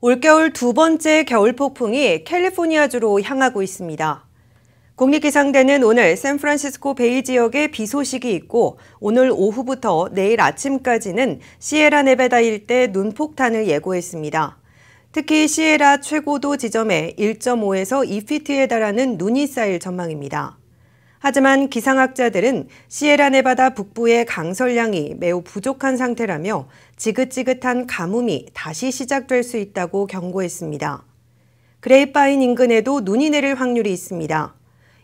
올겨울 두 번째 겨울 폭풍이 캘리포니아주로 향하고 있습니다. 국립기상대는 오늘 샌프란시스코 베이 지역에 비 소식이 있고 오늘 오후부터 내일 아침까지는 시에라 네바다 일대 눈폭탄을 예고했습니다. 특히 시에라 최고도 지점에 1.5에서 2피트에 달하는 눈이 쌓일 전망입니다. 하지만 기상학자들은 시에라 네바다 북부의 강설량이 매우 부족한 상태라며 지긋지긋한 가뭄이 다시 시작될 수 있다고 경고했습니다. 그레이파인 인근에도 눈이 내릴 확률이 있습니다.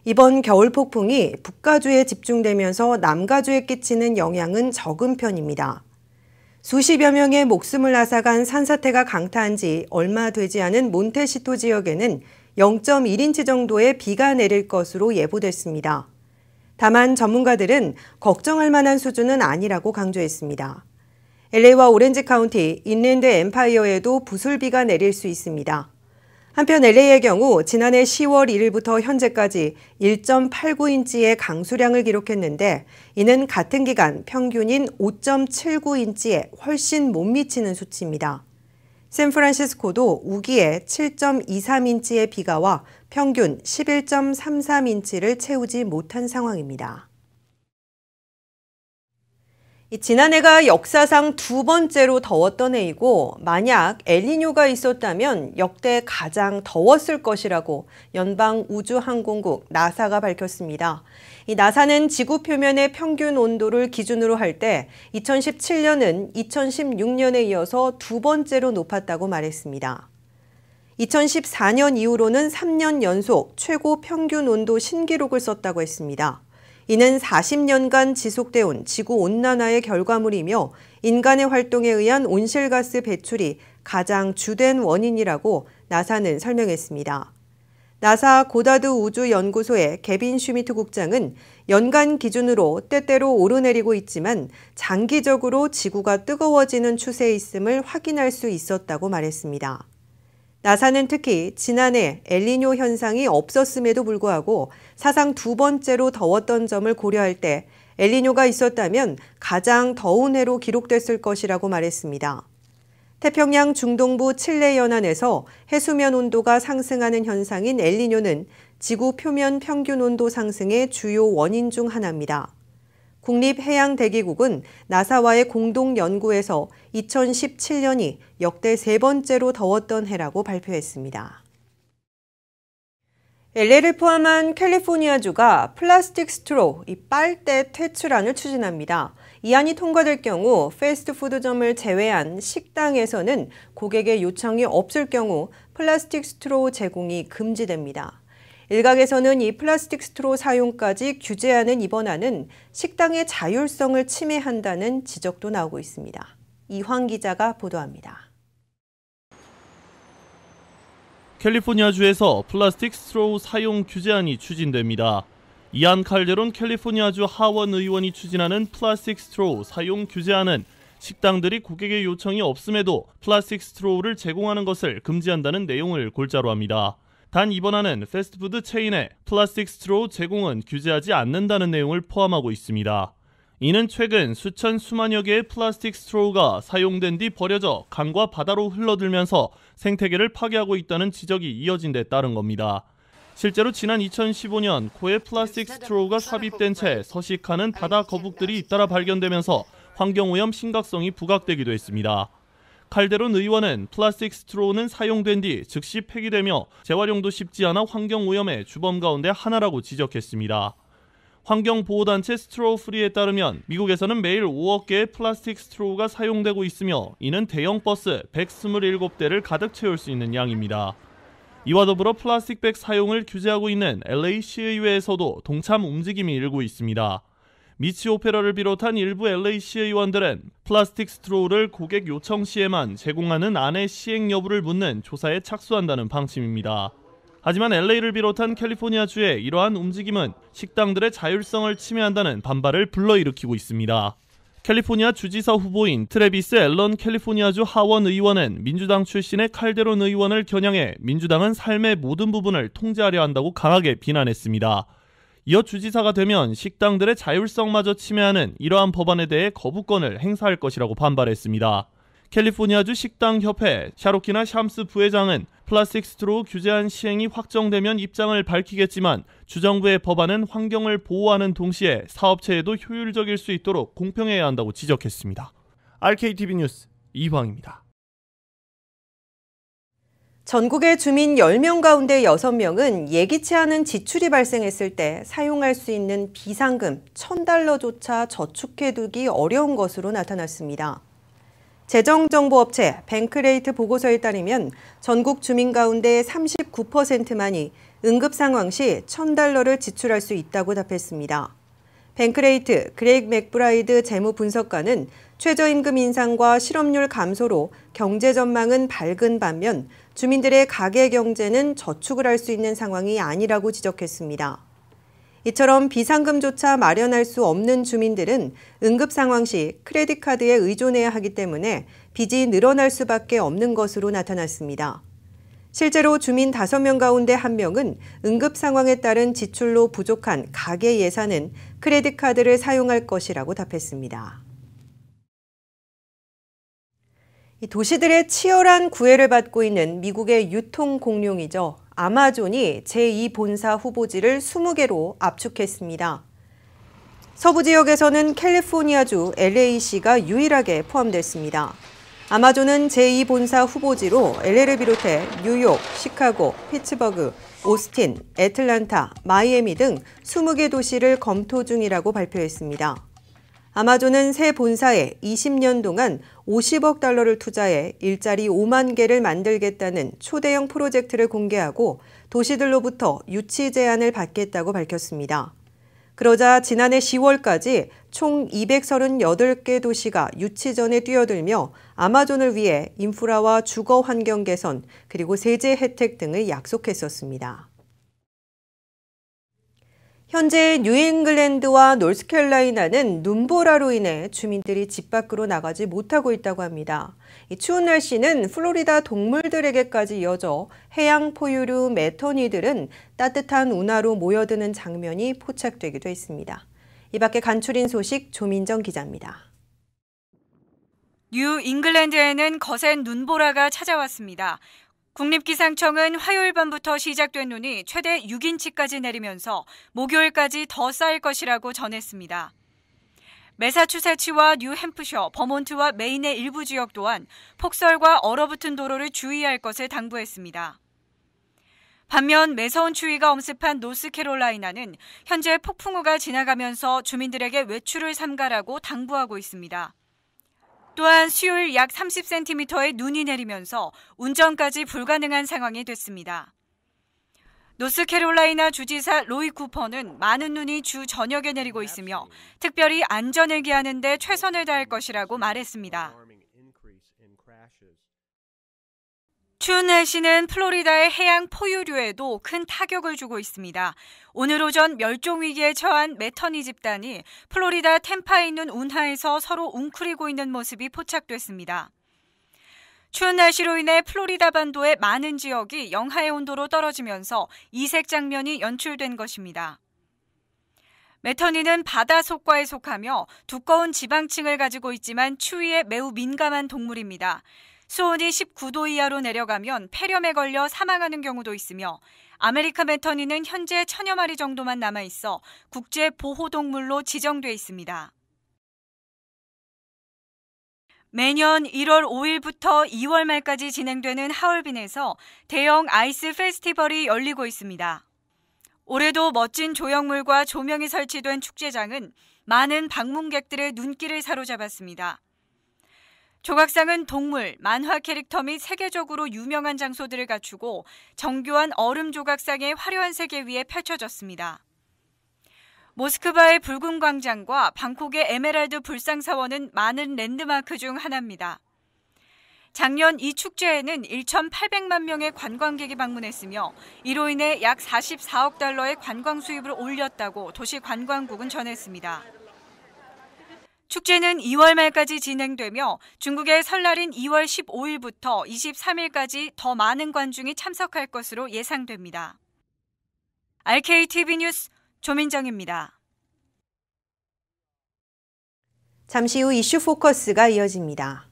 이번 겨울 폭풍이 북가주에 집중되면서 남가주에 끼치는 영향은 적은 편입니다. 수십여 명의 목숨을 앗아간 산사태가 강타한 지 얼마 되지 않은 몬테시토 지역에는 0.1인치 정도의 비가 내릴 것으로 예보됐습니다. 다만 전문가들은 걱정할 만한 수준은 아니라고 강조했습니다. LA와 오렌지 카운티, 인랜드 엠파이어에도 부슬비가 내릴 수 있습니다. 한편 LA의 경우 지난해 10월 1일부터 현재까지 1.89인치의 강수량을 기록했는데 이는 같은 기간 평균인 5.79인치에 훨씬 못 미치는 수치입니다. 샌프란시스코도 우기에 7.23인치의 비가 와 평균 11.33인치를 채우지 못한 상황입니다. 지난해가 역사상 두 번째로 더웠던 해이고 만약 엘니뇨가 있었다면 역대 가장 더웠을 것이라고 연방우주항공국 나사가 밝혔습니다. 이 나사는 지구 표면의 평균 온도를 기준으로 할 때 2017년은 2016년에 이어서 두 번째로 높았다고 말했습니다. 2014년 이후로는 3년 연속 최고 평균 온도 신기록을 썼다고 했습니다. 이는 40년간 지속돼 온 지구온난화의 결과물이며 인간의 활동에 의한 온실가스 배출이 가장 주된 원인이라고 나사는 설명했습니다. 나사 고다드 우주연구소의 개빈 슈미트 국장은 연간 기준으로 때때로 오르내리고 있지만 장기적으로 지구가 뜨거워지는 추세에 있음을 확인할 수 있었다고 말했습니다. 나사는 특히 지난해 엘니뇨 현상이 없었음에도 불구하고 사상 두 번째로 더웠던 점을 고려할 때 엘니뇨가 있었다면 가장 더운 해로 기록됐을 것이라고 말했습니다. 태평양 중동부 칠레 연안에서 해수면 온도가 상승하는 현상인 엘니뇨는 지구 표면 평균 온도 상승의 주요 원인 중 하나입니다. 국립해양대기국은 나사와의 공동 연구에서 2017년이 역대 세 번째로 더웠던 해라고 발표했습니다. LA를 포함한 캘리포니아주가 플라스틱 스트로, 빨대 퇴출안을 추진합니다. 이 안이 통과될 경우 패스트푸드점을 제외한 식당에서는 고객의 요청이 없을 경우 플라스틱 스트로 제공이 금지됩니다. 일각에서는 이 플라스틱 스트로 사용까지 규제하는 이번 안은 식당의 자율성을 침해한다는 지적도 나오고 있습니다. 이황 기자가 보도합니다. 캘리포니아주에서 플라스틱 스트로우 사용 규제안이 추진됩니다. 이안 칼데론 캘리포니아주 하원 의원이 추진하는 플라스틱 스트로우 사용 규제안은 식당들이 고객의 요청이 없음에도 플라스틱 스트로우를 제공하는 것을 금지한다는 내용을 골자로 합니다. 단 이번 안은 패스트푸드 체인의 플라스틱 스트로우 제공은 규제하지 않는다는 내용을 포함하고 있습니다. 이는 최근 수만여 개의 플라스틱 스트로우가 사용된 뒤 버려져 강과 바다로 흘러들면서 생태계를 파괴하고 있다는 지적이 이어진 데 따른 겁니다. 실제로 지난 2015년 코에 플라스틱 스트로우가 삽입된 채 서식하는 바다 거북들이 잇따라 발견되면서 환경오염 심각성이 부각되기도 했습니다. 칼데론 의원은 플라스틱 스트로우는 사용된 뒤 즉시 폐기되며 재활용도 쉽지 않아 환경오염의 주범 가운데 하나라고 지적했습니다. 환경보호단체 스트로우 프리에 따르면 미국에서는 매일 5억 개의 플라스틱 스트로우가 사용되고 있으며 이는 대형 버스 127대를 가득 채울 수 있는 양입니다. 이와 더불어 플라스틱백 사용을 규제하고 있는 LA 시의회에서도 동참 움직임이 일고 있습니다. 미치 오페라를 비롯한 일부 LA 시의원들은 플라스틱 스트로우를 고객 요청 시에만 제공하는 안의 시행 여부를 묻는 조사에 착수한다는 방침입니다. 하지만 LA를 비롯한 캘리포니아주의 이러한 움직임은 식당들의 자율성을 침해한다는 반발을 불러일으키고 있습니다. 캘리포니아 주지사 후보인 트래비스 앨런 캘리포니아주 하원 의원은 민주당 출신의 칼데론 의원을 겨냥해 민주당은 삶의 모든 부분을 통제하려 한다고 강하게 비난했습니다. 이어 주지사가 되면 식당들의 자율성마저 침해하는 이러한 법안에 대해 거부권을 행사할 것이라고 반발했습니다. 캘리포니아주 식당협회 샤로키나 샴스 부회장은 플라스틱 스트로우 규제안 시행이 확정되면 입장을 밝히겠지만 주정부의 법안은 환경을 보호하는 동시에 사업체에도 효율적일 수 있도록 공평해야 한다고 지적했습니다. RKTV 뉴스 이황입니다. 전국의 주민 10명 가운데 6명은 예기치 않은 지출이 발생했을 때 사용할 수 있는 비상금 $1,000조차 저축해두기 어려운 것으로 나타났습니다. 재정정보업체 뱅크레이트 보고서에 따르면 전국 주민 가운데 39%만이 응급 상황 시 $1,000를 지출할 수 있다고 답했습니다. 뱅크레이트 그레이그 맥브라이드 재무분석가는 최저임금 인상과 실업률 감소로 경제 전망은 밝은 반면 주민들의 가계 경제는 저축을 할 수 있는 상황이 아니라고 지적했습니다. 이처럼 비상금조차 마련할 수 없는 주민들은 응급 상황 시 크레딧 카드에 의존해야 하기 때문에 빚이 늘어날 수밖에 없는 것으로 나타났습니다. 실제로 주민 5명 가운데 1명은 응급 상황에 따른 지출로 부족한 가계 예산은 크레딧 카드를 사용할 것이라고 답했습니다. 도시들의 치열한 구애를 받고 있는 미국의 유통 공룡이죠. 아마존이 제2본사 후보지를 20개로 압축했습니다. 서부 지역에서는 캘리포니아주 LA시가 유일하게 포함됐습니다. 아마존은 제2본사 후보지로 LA를 비롯해 뉴욕, 시카고, 피츠버그, 오스틴, 애틀란타, 마이애미 등 20개 도시를 검토 중이라고 발표했습니다. 아마존은 새 본사에 20년 동안 $50억 투자해 일자리 5만 개를 만들겠다는 초대형 프로젝트를 공개하고 도시들로부터 유치 제안을 받겠다고 밝혔습니다. 그러자 지난해 10월까지 총 238개 도시가 유치전에 뛰어들며 아마존을 위해 인프라와 주거 환경 개선, 그리고 세제 혜택 등을 약속했었습니다. 현재 뉴잉글랜드와 노스캐롤라이나는 눈보라로 인해 주민들이 집 밖으로 나가지 못하고 있다고 합니다. 이 추운 날씨는 플로리다 동물들에게까지 이어져 해양 포유류 매터니들은 따뜻한 운하로 모여드는 장면이 포착되기도 했습니다. 이 밖에 간추린 소식 조민정 기자입니다. 뉴잉글랜드에는 거센 눈보라가 찾아왔습니다. 국립기상청은 화요일 밤부터 시작된 눈이 최대 6인치까지 내리면서 목요일까지 더 쌓일 것이라고 전했습니다. 매사추세츠와 뉴햄프셔, 버몬트와 메인의 일부 지역 또한 폭설과 얼어붙은 도로를 주의할 것을 당부했습니다. 반면 매서운 추위가 엄습한 노스캐롤라이나는 현재 폭풍우가 지나가면서 주민들에게 외출을 삼가라고 당부하고 있습니다. 또한 수요일 약 30cm의 눈이 내리면서 운전까지 불가능한 상황이 됐습니다. 노스캐롤라이나 주지사 로이 쿠퍼는 많은 눈이 주 저녁에 내리고 있으며 특별히 안전을 기하는 데 최선을 다할 것이라고 말했습니다. 추운 날씨는 플로리다의 해양 포유류에도 큰 타격을 주고 있습니다. 오늘 오전 멸종 위기에 처한 매터니 집단이 플로리다 템파에 있는 운하에서 서로 웅크리고 있는 모습이 포착됐습니다. 추운 날씨로 인해 플로리다 반도의 많은 지역이 영하의 온도로 떨어지면서 이색 장면이 연출된 것입니다. 매터니는 바다 속과에 속하며 두꺼운 지방층을 가지고 있지만 추위에 매우 민감한 동물입니다. 수온이 19도 이하로 내려가면 폐렴에 걸려 사망하는 경우도 있으며 아메리카 매터니는 현재 1000여 마리 정도만 남아있어 국제 보호동물로 지정돼 있습니다. 매년 1월 5일부터 2월 말까지 진행되는 하얼빈에서 대형 아이스 페스티벌이 열리고 있습니다. 올해도 멋진 조형물과 조명이 설치된 축제장은 많은 방문객들의 눈길을 사로잡았습니다. 조각상은 동물, 만화 캐릭터 및 세계적으로 유명한 장소들을 갖추고 정교한 얼음 조각상의 화려한 세계 위에 펼쳐졌습니다. 모스크바의 붉은 광장과 방콕의 에메랄드 불상사원은 많은 랜드마크 중 하나입니다. 작년 이 축제에는 1,800만 명의 관광객이 방문했으며 이로 인해 약 $44억 관광 수입을 올렸다고 도시관광국은 전했습니다. 축제는 2월 말까지 진행되며 중국의 설날인 2월 15일부터 23일까지 더 많은 관중이 참석할 것으로 예상됩니다. RKTV 뉴스 조민정입니다. 잠시 후 이슈 포커스가 이어집니다.